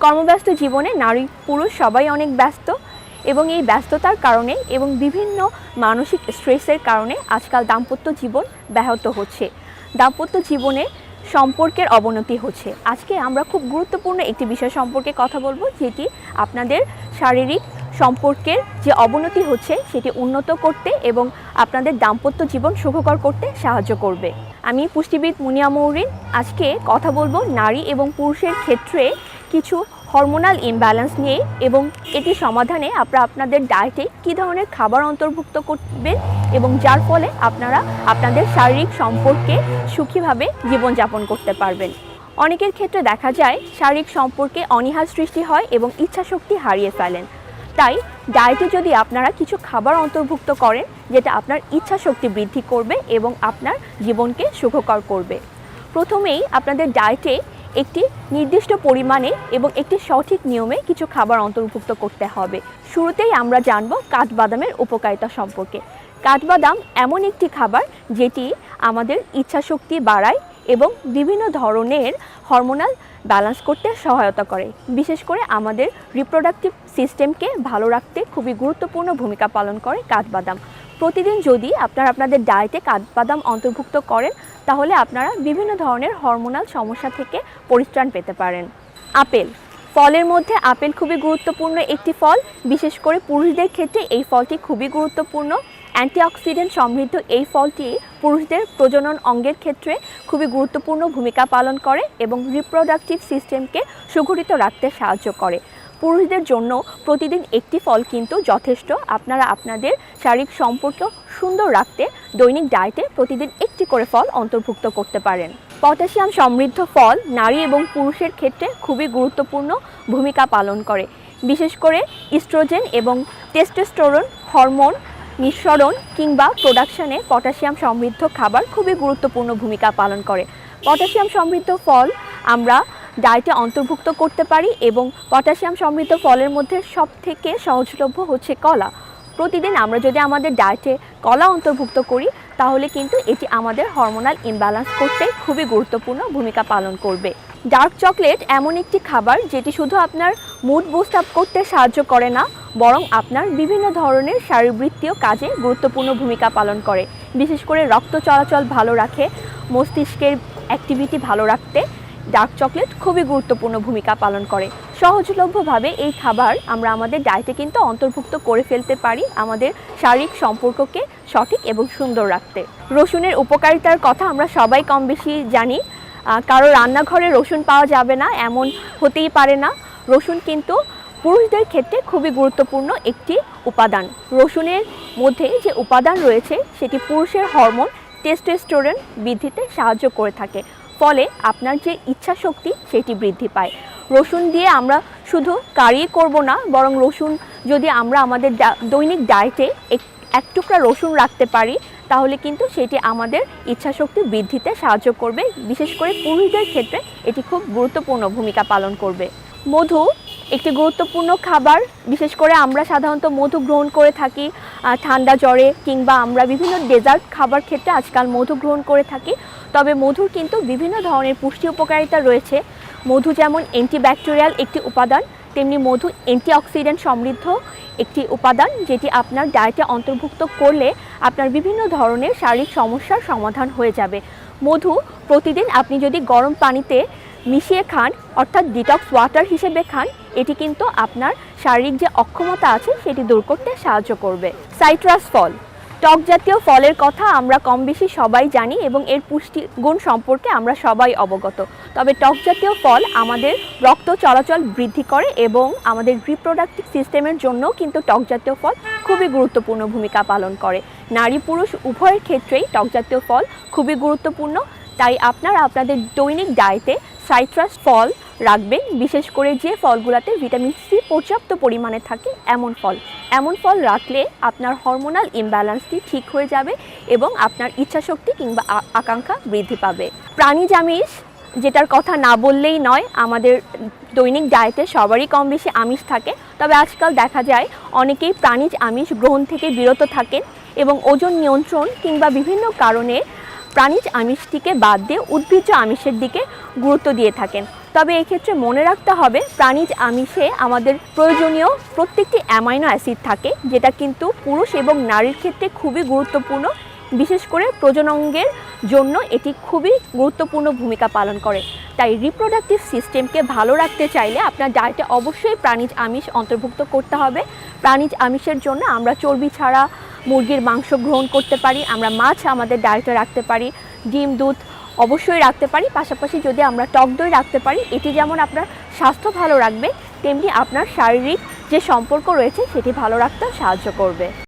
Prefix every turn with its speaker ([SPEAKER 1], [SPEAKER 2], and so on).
[SPEAKER 1] কর্মব্যস্ত জীবনে নারী পুরুষ সবাই অনেক ব্যস্ত এবং এই ব্যস্ততার কারণে এবং বিভিন্ন মানসিক স্ট্রেসের কারণে আজকাল দাম্পত্য জীবন ব্যাহত হচ্ছে। দাম্পত্য জীবনে সম্পর্কের অবনতি হচ্ছে। আজকে আমরা খুব গুরুত্বপূর্ণ একটি বিষয় সম্পর্কে কথা বলবো, যেটি আপনাদের শারীরিক সম্পর্কের যে অবনতি হচ্ছে সেটি উন্নত করতে এবং আপনাদের দাম্পত্য জীবন সুখকর করতে সাহায্য করবে। আমি পুষ্টিবিদ মুনিয়া মৌরিন। আজকে কথা বলবো নারী এবং পুরুষের ক্ষেত্রে কিছু হরমোনাল ইমব্যালেন্স নিয়ে এবং এটি সমাধানে আপনারা আপনাদের ডায়েটে কী ধরনের খাবার অন্তর্ভুক্ত করবেন এবং যার ফলে আপনারা আপনাদের শারীরিক সম্পর্কে সুখীভাবে জীবনযাপন করতে পারবেন। অনেকের ক্ষেত্রে দেখা যায় শারীরিক সম্পর্কে অনীহা সৃষ্টি হয় এবং ইচ্ছাশক্তি হারিয়ে ফেলেন। তাই ডায়েটে যদি আপনারা কিছু খাবার অন্তর্ভুক্ত করেন যেটা আপনার ইচ্ছাশক্তি বৃদ্ধি করবে এবং আপনার জীবনকে সুখকর করবে। প্রথমেই আপনাদের ডায়েটে একটি নির্দিষ্ট পরিমাণে এবং একটি সঠিক নিয়মে কিছু খাবার অন্তর্ভুক্ত করতে হবে। শুরুতেই আমরা জানব কাঠবাদামের উপকারিতা সম্পর্কে। কাঠবাদাম এমন একটি খাবার যেটি আমাদের ইচ্ছাশক্তি বাড়ায় এবং বিভিন্ন ধরনের হরমোনাল ব্যালেন্স করতে সহায়তা করে। বিশেষ করে আমাদের রিপ্রোডাক্টিভ সিস্টেমকে ভালো রাখতে খুবই গুরুত্বপূর্ণ ভূমিকা পালন করে কাঠবাদাম। প্রতিদিন যদি আপনারা আপনাদের ডায়েটে কাঠবাদাম অন্তর্ভুক্ত করেন তাহলে আপনারা বিভিন্ন ধরনের হরমোনাল সমস্যা থেকে পরিত্রাণ পেতে পারেন। আপেল, ফলের মধ্যে আপেল খুবই গুরুত্বপূর্ণ একটি ফল। বিশেষ করে পুরুষদের ক্ষেত্রে এই ফলটি খুবই গুরুত্বপূর্ণ। অ্যান্টিঅক্সিডেন্ট সমৃদ্ধ এই ফলটি পুরুষদের প্রজনন অঙ্গের ক্ষেত্রে খুবই গুরুত্বপূর্ণ ভূমিকা পালন করে এবং রিপ্রোডাক্টিভ সিস্টেমকে সুগঠিত রাখতে সাহায্য করে। পুরুষদের জন্য প্রতিদিন একটি ফল কিন্তু যথেষ্ট। আপনারা আপনাদের শারীরিক সম্পর্ক সুন্দর রাখতে দৈনিক ডায়েটে প্রতিদিন একটি করে ফল অন্তর্ভুক্ত করতে পারেন। পটাশিয়াম সমৃদ্ধ ফল নারী এবং পুরুষের ক্ষেত্রে খুবই গুরুত্বপূর্ণ ভূমিকা পালন করে। বিশেষ করে ইস্ট্রোজেন এবং টেস্টোস্টেরন হরমোন নিঃসরণ কিংবা প্রোডাকশনে পটাশিয়াম সমৃদ্ধ খাবার খুবই গুরুত্বপূর্ণ ভূমিকা পালন করে। পটাশিয়াম সমৃদ্ধ ফল আমরা ডায়েটে অন্তর্ভুক্ত করতে পারি এবং পটাশিয়াম সমৃদ্ধ ফলের মধ্যে সবথেকে সহজলভ্য হচ্ছে কলা। প্রতিদিন আমরা যদি আমাদের ডায়েটে কলা অন্তর্ভুক্ত করি তাহলে কিন্তু এটি আমাদের হরমোনাল ইমব্যালেন্স করতে খুবই গুরুত্বপূর্ণ ভূমিকা পালন করবে। ডার্ক চকলেট এমন একটি খাবার যেটি শুধু আপনার মুড বুস্ট আপ করতে সাহায্য করে না, বরং আপনার বিভিন্ন ধরনের শারীরবৃত্তীয় কাজে গুরুত্বপূর্ণ ভূমিকা পালন করে। বিশেষ করে রক্ত চলাচল ভালো রাখে, মস্তিষ্কের অ্যাক্টিভিটি ভালো রাখতে ডার্ক চকলেট খুবই গুরুত্বপূর্ণ ভূমিকা পালন করে। সহজলভ্যভাবে এই খাবার আমরা আমাদের ডায়েটে কিন্তু অন্তর্ভুক্ত করে ফেলতে পারি আমাদের শারীরিক সম্পর্ককে সঠিক এবং সুন্দর রাখতে। রসুনের উপকারিতার কথা আমরা সবাই কম বেশি জানি। কারো রান্নাঘরে রসুন পাওয়া যাবে না এমন হতেই পারে না। রসুন কিন্তু পুরুষদের ক্ষেত্রে খুবই গুরুত্বপূর্ণ একটি উপাদান। রসুনের মধ্যে যে উপাদান রয়েছে সেটি পুরুষের হরমোন টেস্টোস্টেরন বৃদ্ধিতে সাহায্য করে থাকে, ফলে আপনার যে ইচ্ছা শক্তি সেটি বৃদ্ধি পায়। রসুন দিয়ে আমরা শুধু কারি করব না, বরং রসুন যদি আমরা আমাদের দৈনিক ডায়েটে এক টুকরা রসুন রাখতে পারি তাহলে কিন্তু সেটি আমাদের ইচ্ছাশক্তি বৃদ্ধিতে সাহায্য করবে। বিশেষ করে পুরুষদের ক্ষেত্রে এটি খুব গুরুত্বপূর্ণ ভূমিকা পালন করবে। মধু একটি গুরুত্বপূর্ণ খাবার। বিশেষ করে আমরা সাধারণত মধু গ্রহণ করে থাকি ঠান্ডা জ্বরে কিংবা আমরা বিভিন্ন ডেজার্ট খাবার ক্ষেত্রে আজকাল মধু গ্রহণ করে থাকি। তবে মধুর কিন্তু বিভিন্ন ধরনের পুষ্টি উপকারিতা রয়েছে। মধু যেমন অ্যান্টিব্যাকটেরিয়াল একটি উপাদান, তেমনি মধু অ্যান্টিঅক্সিডেন্ট সমৃদ্ধ একটি উপাদান যেটি আপনার ডায়েটে অন্তর্ভুক্ত করলে আপনার বিভিন্ন ধরনের শারীরিক সমস্যার সমাধান হয়ে যাবে। মধু প্রতিদিন আপনি যদি গরম পানিতে মিশিয়ে খান, অর্থাৎ ডিটক্স ওয়াটার হিসেবে খান, এটি কিন্তু আপনার শারীরিক যে অক্ষমতা আছে সেটি দূর করতে সাহায্য করবে। সাইট্রাস ফল, টক জাতীয় ফলের কথা আমরা কম বেশি সবাই জানি এবং এর পুষ্টিগুণ সম্পর্কে আমরা সবাই অবগত। তবে টক জাতীয় ফল আমাদের রক্ত চলাচল বৃদ্ধি করে এবং আমাদের রিপ্রোডাক্টিভ সিস্টেমের জন্য কিন্তু টক জাতীয় ফল খুবই গুরুত্বপূর্ণ ভূমিকা পালন করে। নারী পুরুষ উভয়ের ক্ষেত্রেই টক জাতীয় ফল খুবই গুরুত্বপূর্ণ। তাই আপনারা আপনাদের দৈনিক ডায়েটে সাইট্রাস ফল রাখবেন। বিশেষ করে যে ফলগুলোতে ভিটামিন সি পর্যাপ্ত পরিমাণে থাকে এমন ফল রাখলে আপনার হরমোনাল ইমব্যালেন্সটি ঠিক হয়ে যাবে এবং আপনার ইচ্ছাশক্তি কিংবা আকাঙ্ক্ষা বৃদ্ধি পাবে। প্রাণীজ আমিষ, যেটার কথা না বললেই নয়, আমাদের দৈনিক ডায়েটে সবারই কম বেশি আমিষ থাকে। তবে আজকাল দেখা যায় অনেকেই প্রাণীজ আমিষ গ্রহণ থেকে বিরত থাকেন এবং ওজন নিয়ন্ত্রণ কিংবা বিভিন্ন কারণে প্রাণীজ আমিষটিকে বাদ দিয়ে উদ্ভিজ্জ আমিষের দিকে গুরুত্ব দিয়ে থাকেন। তবে এক্ষেত্রে মনে রাখতে হবে প্রাণীজ আমিষে আমাদের প্রয়োজনীয় প্রত্যেকটি অ্যামাইনো অ্যাসিড থাকে, যেটা কিন্তু পুরুষ এবং নারীর ক্ষেত্রে খুবই গুরুত্বপূর্ণ। বিশেষ করে প্রজননের জন্য এটি খুবই গুরুত্বপূর্ণ ভূমিকা পালন করে। তাই রিপ্রোডাক্টিভ সিস্টেমকে ভালো রাখতে চাইলে আপনার ডায়েটে অবশ্যই প্রাণীজ আমিষ অন্তর্ভুক্ত করতে হবে। প্রাণীজ আমিষের জন্য আমরা চর্বি ছাড়া মুরগির মাংস গ্রহণ করতে পারি, আমরা মাছ আমাদের ডায়েটে রাখতে পারি, ডিম দুধ অবশ্যই রাখতে পারি। পাশাপাশি যদি আমরা টক দই রাখতে পারি, এটি যেমন আপনার স্বাস্থ্য ভালো রাখবে, তেমনি আপনার শারীরিক যে সম্পর্ক রয়েছে সেটি ভালো রাখতে সাহায্য করবে।